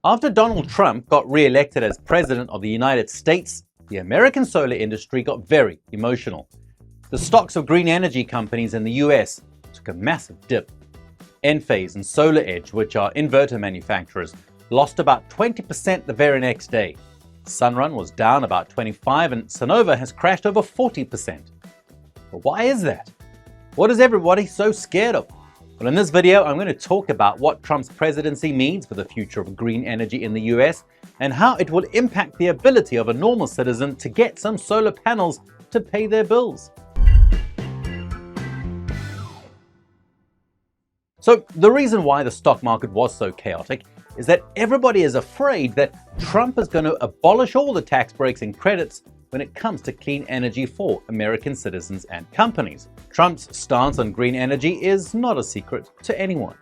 After Donald Trump got re-elected as President of the United States, the American solar industry got very emotional. The stocks of green energy companies in the US took a massive dip. Enphase and SolarEdge, which are inverter manufacturers, lost about 20% the very next day. Sunrun was down about 25% and Sonova has crashed over 40%. But why is that? What is everybody so scared of? Well, in this video, I'm going to talk about what Trump's presidency means for the future of green energy in the US and how it will impact the ability of a normal citizen to get some solar panels to pay their bills. So the reason why the stock market was so chaotic is that everybody is afraid that Trump is going to abolish all the tax breaks and credits when it comes to clean energy for American citizens and companies. Trump's stance on green energy is not a secret to anyone.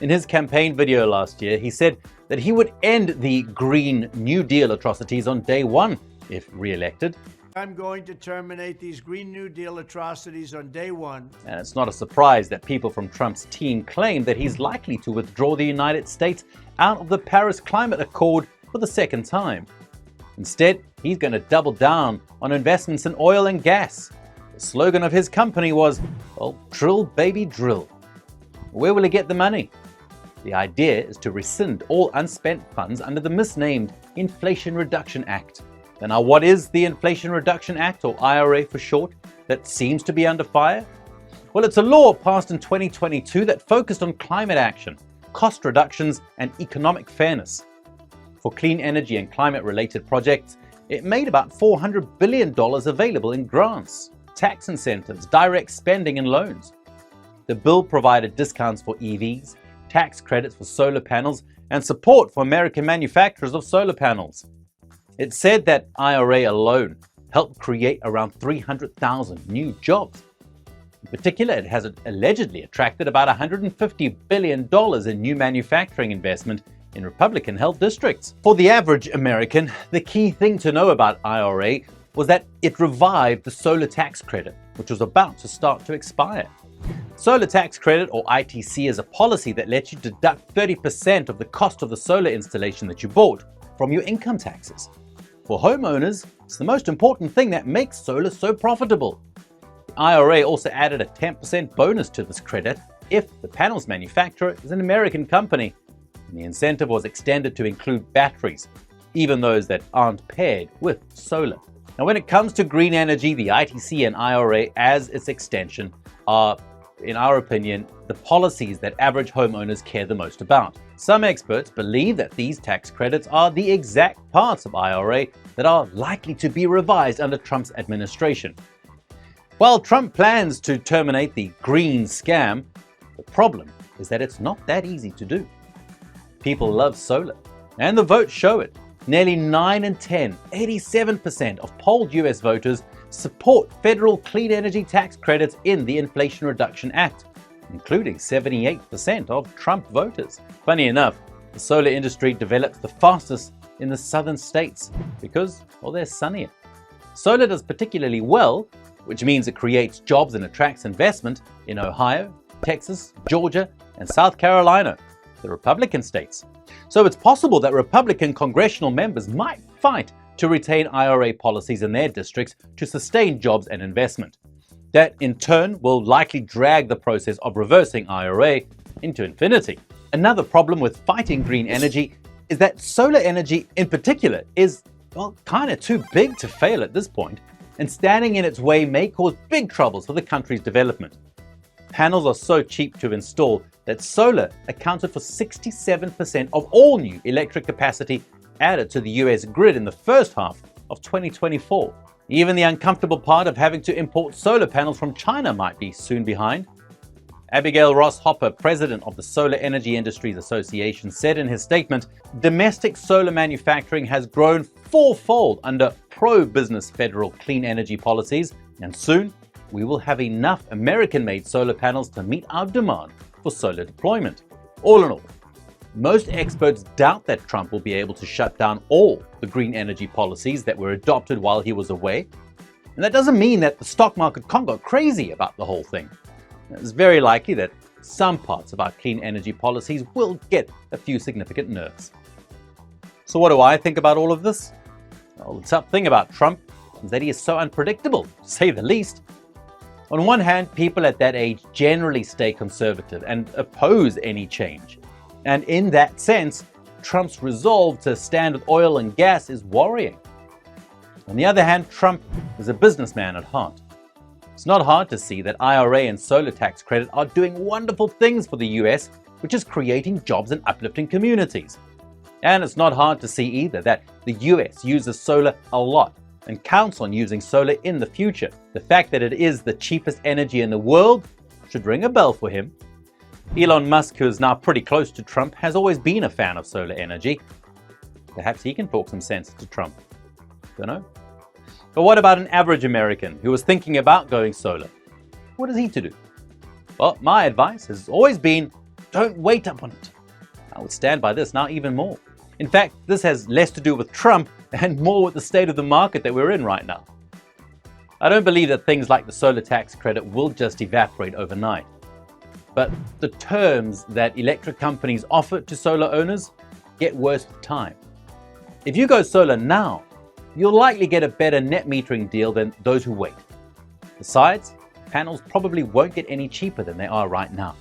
In his campaign video last year, he said that he would end the Green New Deal atrocities on day one if re-elected. I'm going to terminate these Green New Deal atrocities on day one. And it's not a surprise that people from Trump's team claim that he's likely to withdraw the United States out of the Paris Climate Accord for the second time. Instead, he's going to double down on investments in oil and gas. The slogan of his company was, well, drill baby drill. Where will he get the money? The idea is to rescind all unspent funds under the misnamed Inflation Reduction Act. And now, what is the Inflation Reduction Act, or IRA for short, that seems to be under fire? Well, it's a law passed in 2022 that focused on climate action, cost reductions, and economic fairness. For clean energy and climate-related projects, it made about $400 billion available in grants, tax incentives, direct spending, and loans. The bill provided discounts for EVs, tax credits for solar panels, and support for American manufacturers of solar panels. It said that IRA alone helped create around 300,000 new jobs. In particular, it has allegedly attracted about $150 billion in new manufacturing investment in Republican-held districts. For the average American, the key thing to know about IRA was that it revived the solar tax credit, which was about to start to expire. Solar tax credit, or ITC, is a policy that lets you deduct 30% of the cost of the solar installation that you bought from your income taxes. For homeowners, it's the most important thing that makes solar so profitable. The IRA also added a 10% bonus to this credit if the panels manufacturer is an American company. And the incentive was extended to include batteries, even those that aren't paired with solar. Now, when it comes to green energy, the ITC and IRA as its extension are, in our opinion, the policies that average homeowners care the most about. Some experts believe that these tax credits are the exact parts of IRA that are likely to be revised under Trump's administration. While Trump plans to terminate the green scam, the problem is that it's not that easy to do. People love solar, and the votes show it. Nearly 9 in 10, 87% of polled US voters support federal clean energy tax credits in the Inflation Reduction Act, including 78% of Trump voters. Funny enough, the solar industry develops the fastest in the southern states because, well, they're sunnier. Solar does particularly well, which means it creates jobs and attracts investment in Ohio, Texas, Georgia, and South Carolina, the Republican states. So it's possible that Republican congressional members might fight to retain IRA policies in their districts to sustain jobs and investment. That, in turn, will likely drag the process of reversing IRA into infinity. Another problem with fighting green energy is that solar energy in particular is, well, kind of too big to fail at this point, and standing in its way may cause big troubles for the country's development. Panels are so cheap to install that solar accounted for 67% of all new electric capacity added to the US grid in the first half of 2024. Even the uncomfortable part of having to import solar panels from China might be soon behind. Abigail Ross Hopper, president of the Solar Energy Industries Association, said in his statement, domestic solar manufacturing has grown fourfold under pro-business federal clean energy policies, and soon we will have enough American-made solar panels to meet our demand for solar deployment. All in all, most experts doubt that Trump will be able to shut down all the green energy policies that were adopted while he was away. And that doesn't mean that the stock market can't go crazy about the whole thing. It's very likely that some parts of our clean energy policies will get a few significant nerfs. So what do I think about all of this? Well, the tough thing about Trump is that he is so unpredictable, to say the least. On one hand, people at that age generally stay conservative and oppose any change. And in that sense, Trump's resolve to stand with oil and gas is worrying. On the other hand, Trump is a businessman at heart. It's not hard to see that IRA and solar tax credit are doing wonderful things for the US, which is creating jobs and uplifting communities. And it's not hard to see either that the US uses solar a lot and counts on using solar in the future. The fact that it is the cheapest energy in the world should ring a bell for him. Elon Musk, who is now pretty close to Trump, has always been a fan of solar energy. Perhaps he can talk some sense to Trump. Don't know. But what about an average American who was thinking about going solar? What is he to do? Well, my advice has always been, don't wait up on it. I would stand by this now even more. In fact, this has less to do with Trump and more with the state of the market that we're in right now. I don't believe that things like the solar tax credit will just evaporate overnight. But the terms that electric companies offer to solar owners get worse with time. If you go solar now, you'll likely get a better net metering deal than those who wait. Besides, panels probably won't get any cheaper than they are right now.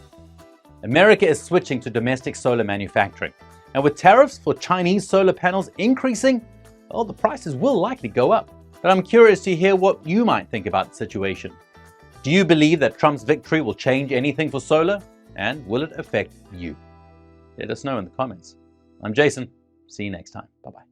America is switching to domestic solar manufacturing, and with tariffs for Chinese solar panels increasing, well, the prices will likely go up. But I'm curious to hear what you might think about the situation. Do you believe that Trump's victory will change anything for solar? And will it affect you? Let us know in the comments. I'm Jason. See you next time. Bye-bye.